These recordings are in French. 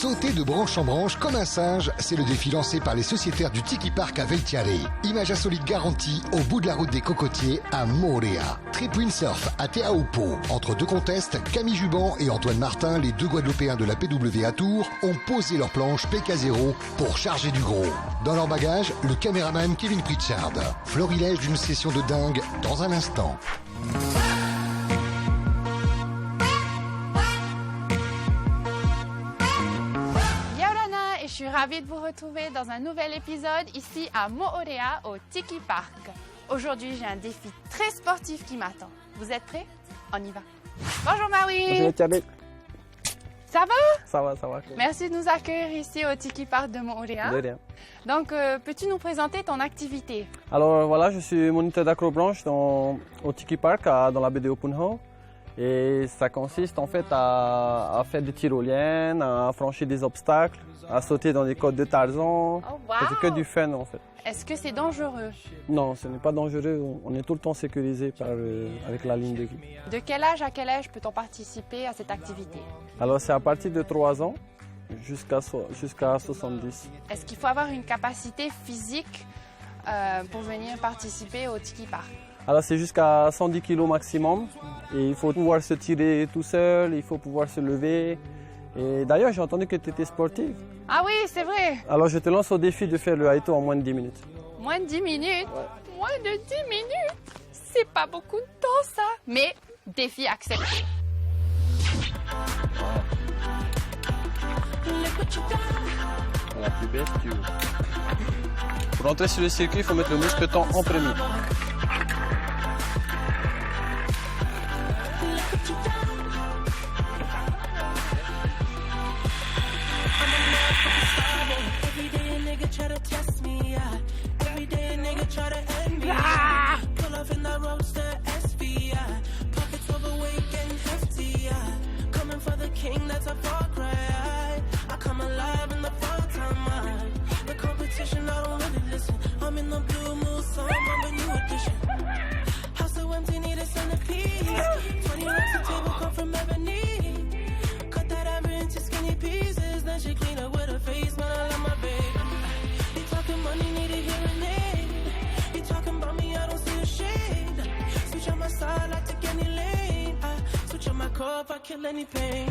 Sauter de branche en branche comme un singe, c'est le défi lancé par les sociétaires du Tiki Park à Veitiari. Image insolite garantie au bout de la route des Cocotiers à Moorea. Trip windsurf à Te Aupo. Entre deux contests, Camille Juban et Antoine Martin, les deux Guadeloupéens de la PW à Tours, ont posé leur planche PK0 pour charger du gros. Dans leur bagage, le caméraman Kevin Pritchard. Florilège d'une session de dingue dans un instant. Je suis ravie de vous retrouver dans un nouvel épisode ici à Moorea au Tiki Park. Aujourd'hui, j'ai un défi très sportif qui m'attend. Vous êtes prêts? On y va. Bonjour Maui. Bonjour Camille. Ça va? Ça va. Merci de nous accueillir ici au Tiki Park de Moorea. De rien. Donc, peux-tu nous présenter ton activité? Alors voilà, je suis moniteur d'acrobranche au Tiki Park dans la baie de Opunho. Et ça consiste en fait à faire des tyroliennes, à franchir des obstacles, à sauter dans des côtes de Tarzan. Oh, wow. C'est que du fun en fait. Est-ce que c'est dangereux? Non, ce n'est pas dangereux. On est tout le temps sécurisé avec la ligne de guide. De quel âge à quel âge peut-on participer à cette activité? Alors c'est à partir de 3 ans jusqu'à 70. Est-ce qu'il faut avoir une capacité physique pour venir participer au Tiki Park? Alors c'est jusqu'à 110 kg maximum et il faut pouvoir se tirer tout seul, il faut pouvoir se lever. Et d'ailleurs j'ai entendu que tu étais sportive. Ah oui, c'est vrai. Alors je te lance au défi de faire le haïto en moins de 10 minutes. Moins de 10 minutes? Ouais. Moins de 10 minutes? C'est pas beaucoup de temps ça. Mais défi accepté. La plus belle, tu veux. Pour rentrer sur le circuit, il faut mettre le mousqueton en premier. If I kill any pain,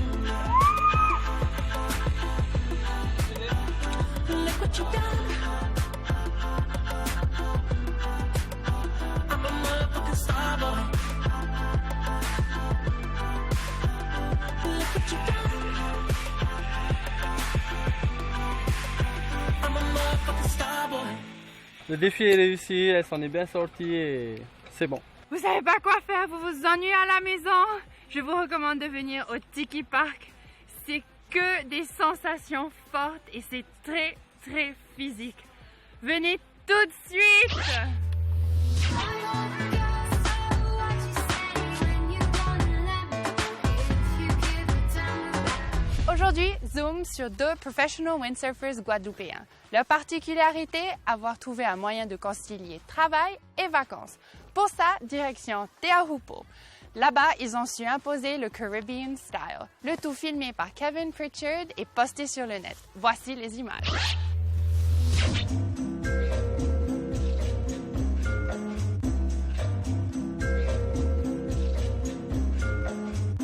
look what you done. I'm a motherfucking star boy. Look what you done. I'm a motherfucking star boy. Le défi est réussi, elle s'en est bien sortie et c'est bon. Vous savez pas quoi faire, vous vous ennuyez à la maison? Je vous recommande de venir au Tiki Park. C'est que des sensations fortes et c'est très très physique. Venez tout de suite! Aujourd'hui, zoom sur deux professional windsurfers guadeloupéens. Leur particularité, avoir trouvé un moyen de concilier travail et vacances. Pour ça, direction Te Aupo. Là-bas, ils ont su imposer le Caribbean style. Le tout filmé par Kevin Pritchard et posté sur le net. Voici les images.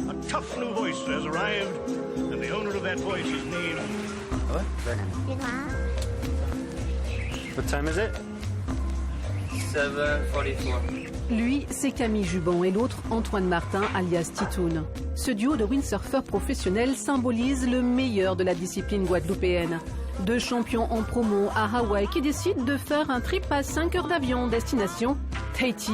A tough new voice has arrived, and the owner of that voice is named... What? What time is it? 7:44. Lui, c'est Camille Juban et l'autre, Antoine Martin, alias Titoun. Ce duo de windsurfeurs professionnels symbolise le meilleur de la discipline guadeloupéenne. Deux champions en promo à Hawaï qui décident de faire un trip à 5 heures d'avion destination Tahiti.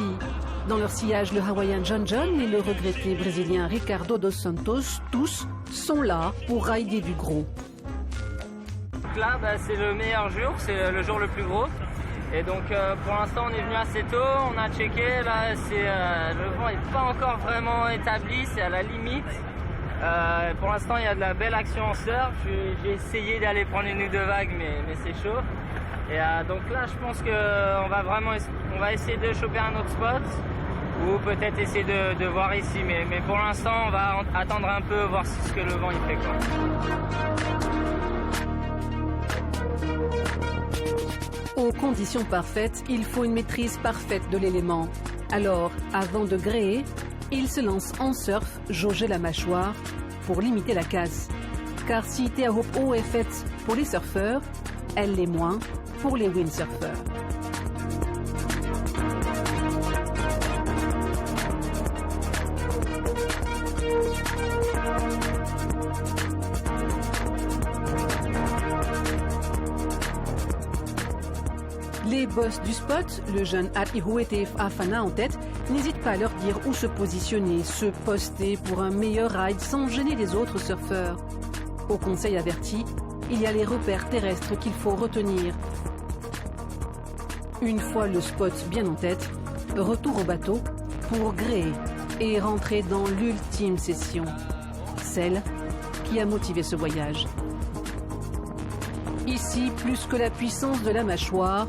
Dans leur sillage, le Hawaïen John John et le regretté Brésilien Ricardo dos Santos, tous sont là pour rider du gros. Donc là, c'est le meilleur jour, c'est le jour le plus gros. Et donc pour l'instant on est venu assez tôt, on a checké, là le vent n'est pas encore vraiment établi, c'est à la limite. Pour l'instant il y a de la belle action en surf, j'ai essayé d'aller prendre une ou deux vagues mais c'est chaud. Et donc là je pense qu'on va essayer de choper un autre spot ou peut-être essayer de voir ici. Mais pour l'instant on va attendre un peu, voir ce que le vent il fait quoi. Aux conditions parfaites, il faut une maîtrise parfaite de l'élément. Alors, avant de gréer, il se lance en surf, jauger la mâchoire pour limiter la casse. Car si Teahupoo est faite pour les surfeurs, elle l'est moins pour les windsurfers. Les boss du spot, le jeune Atihuetef Afana en tête, n'hésitent pas à leur dire où se positionner, se poster pour un meilleur ride sans gêner les autres surfeurs. Au conseil averti, il y a les repères terrestres qu'il faut retenir. Une fois le spot bien en tête, retour au bateau pour gréer et rentrer dans l'ultime session, celle qui a motivé ce voyage. Ici, plus que la puissance de la mâchoire,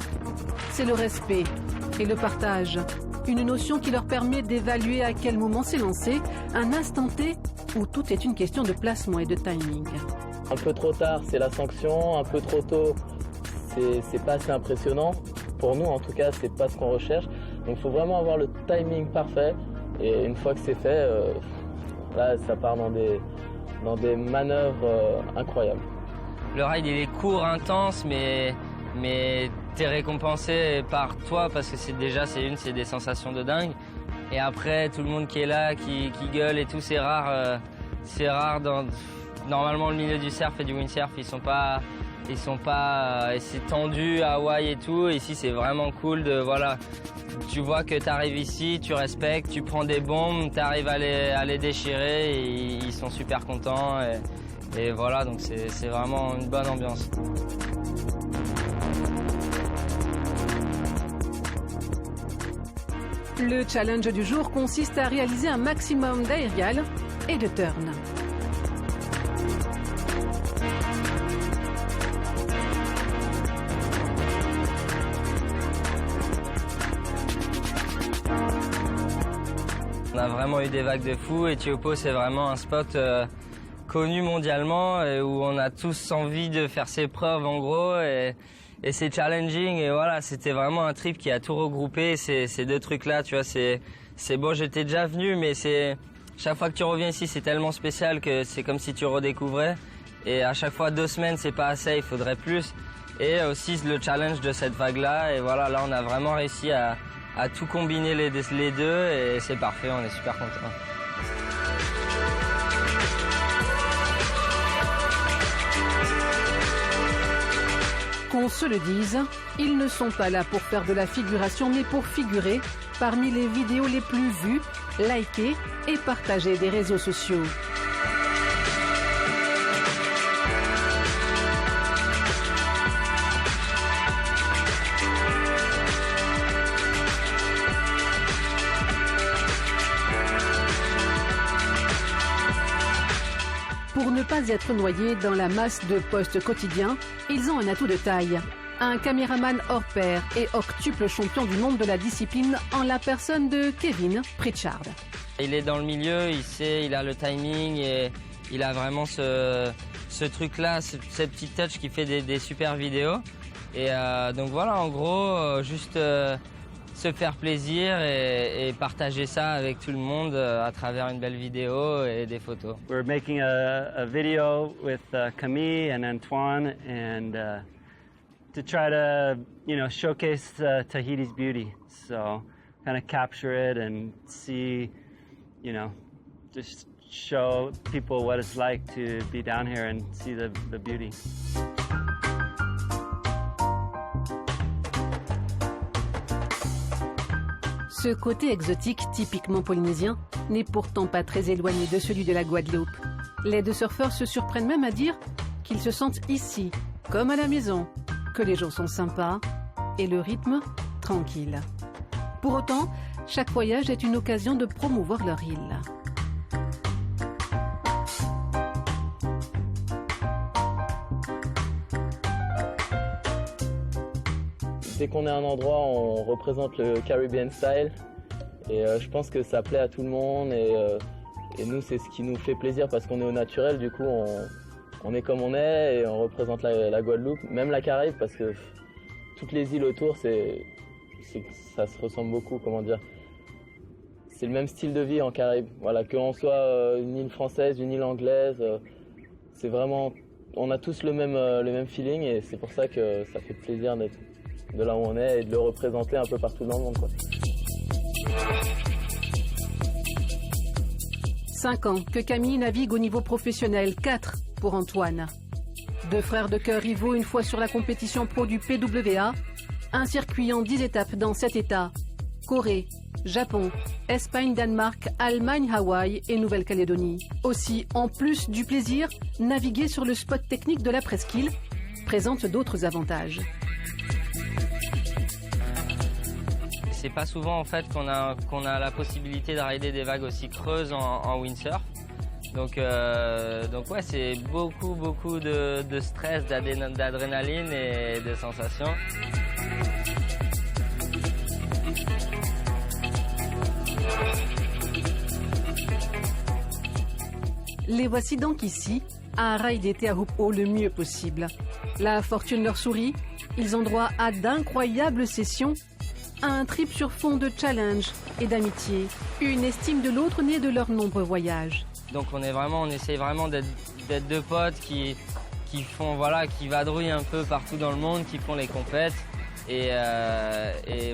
c'est le respect et le partage. Une notion qui leur permet d'évaluer à quel moment s'élancer, un instant T où tout est une question de placement et de timing. Un peu trop tard, c'est la sanction. Un peu trop tôt, c'est pas assez impressionnant. Pour nous, en tout cas, c'est pas ce qu'on recherche. Donc, il faut vraiment avoir le timing parfait. Et une fois que c'est fait, là, ça part dans des manœuvres incroyables. Le ride, il est court, intense, mais t'es récompensé par toi parce que c'est des sensations de dingue. Et après, tout le monde qui est là, qui gueule et tout, c'est rare. Normalement, le milieu du surf et du windsurf, ils sont pas, c'est tendu à Hawaï et tout. Ici, c'est vraiment cool voilà. Tu vois que tu arrives ici, tu respectes, tu prends des bombes, tu arrives à les déchirer et ils sont super contents. Et voilà, donc c'est vraiment une bonne ambiance. Le challenge du jour consiste à réaliser un maximum d'aérial et de turn. On a vraiment eu des vagues de fou et Teahupoo, c'est vraiment un spot connu mondialement et où on a tous envie de faire ses preuves en gros et c'est challenging et voilà, c'était vraiment un trip qui a tout regroupé ces deux trucs là, tu vois, c'est bon, j'étais déjà venu mais chaque fois que tu reviens ici, c'est tellement spécial que c'est comme si tu redécouvrais et à chaque fois 2 semaines, c'est pas assez, il faudrait plus et aussi le challenge de cette vague là et voilà, là on a vraiment réussi à tout combiner les deux et c'est parfait, on est super contents. Qu'on se le dise, ils ne sont pas là pour faire de la figuration, mais pour figurer parmi les vidéos les plus vues, likées et partagées des réseaux sociaux. Pour ne pas être noyés dans la masse de posts quotidiens, ils ont un atout de taille. Un caméraman hors pair et octuple champion du monde de la discipline en la personne de Kevin Pritchard. Il est dans le milieu, il sait, il a le timing et il a vraiment ce truc-là, ce petit touch qui fait des super vidéos. Et donc voilà, en gros, juste se faire plaisir et partager ça avec tout le monde à travers une belle vidéo et des photos. We're making a video with Camille and Antoine and to try to, showcase Tahiti's beauty. So kind of capture it and see, just show people what it's like to be down here and see the beauty. Ce côté exotique typiquement polynésien n'est pourtant pas très éloigné de celui de la Guadeloupe. Les deux surfeurs se surprennent même à dire qu'ils se sentent ici, comme à la maison, que les gens sont sympas et le rythme tranquille. Pour autant, chaque voyage est une occasion de promouvoir leur île. Dès qu'on est à un endroit, on représente le Caribbean style et je pense que ça plaît à tout le monde et nous c'est ce qui nous fait plaisir parce qu'on est au naturel, du coup on est comme on est et on représente la Guadeloupe, même la Caraïbe parce que toutes les îles autour, ça se ressemble beaucoup, comment dire. C'est le même style de vie en Caraïbes. Voilà, qu'on soit une île française, une île anglaise, c'est vraiment, on a tous le même feeling et c'est pour ça que ça fait plaisir d'être de là où on est et de le représenter un peu partout dans le monde, quoi. 5 ans que Camille navigue au niveau professionnel, 4 pour Antoine. 2 frères de cœur rivaux une fois sur la compétition pro du PWA, un circuit en 10 étapes dans 7 États, Corée, Japon, Espagne, Danemark, Allemagne, Hawaï et Nouvelle-Calédonie. Aussi, en plus du plaisir, naviguer sur le spot technique de la presqu'île présente d'autres avantages. C'est pas souvent en fait qu'on a la possibilité de rider des vagues aussi creuses en windsurf. Donc ouais, c'est beaucoup de stress, d'adrénaline et de sensations. Les voici donc ici, à rider Teahupo'o le mieux possible. La fortune leur sourit, ils ont droit à d'incroyables sessions, à un trip sur fond de challenge et d'amitié, une estime de l'autre née de leurs nombreux voyages. Donc on essaye vraiment d'être deux potes qui font, voilà, qui vadrouillent un peu partout dans le monde, qui font les compètes. Et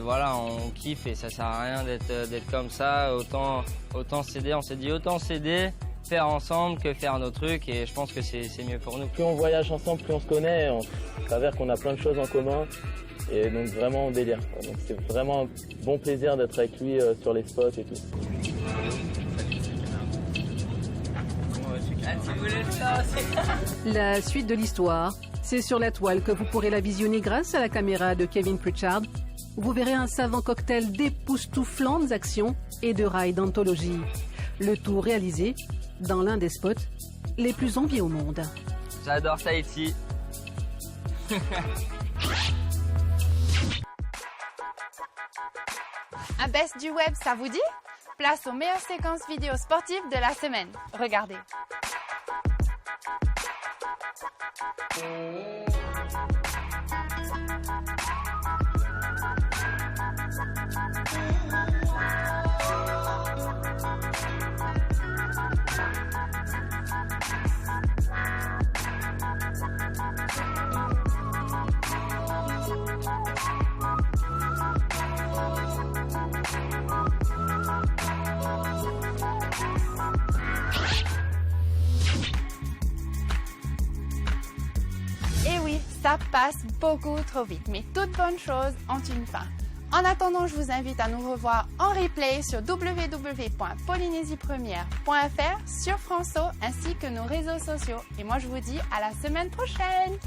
voilà, on kiffe et ça sert à rien d'être comme ça. Autant s'aider, on s'est dit autant s'aider, faire ensemble que faire nos trucs et je pense que c'est mieux pour nous. Plus on voyage ensemble, plus on se connaît, il s'avère qu'on a plein de choses en commun et donc vraiment on délire. Donc c'est vraiment un bon plaisir d'être avec lui sur les spots et tout. La suite de l'histoire, c'est sur la toile que vous pourrez la visionner grâce à la caméra de Kevin Pritchard. Vous verrez un savant cocktail d'époustouflantes actions et de rails d'anthologie. Le tout réalisé dans l'un des spots les plus enviés au monde. J'adore Tahiti. Un best du web, ça vous dit? Place aux meilleures séquences vidéo sportives de la semaine. Regardez. Et oui, ça passe beaucoup trop vite, mais toutes bonnes choses ont une fin. En attendant, je vous invite à nous revoir en replay sur www.polynésiepremière.fr, sur François ainsi que nos réseaux sociaux. Et moi, je vous dis à la semaine prochaine.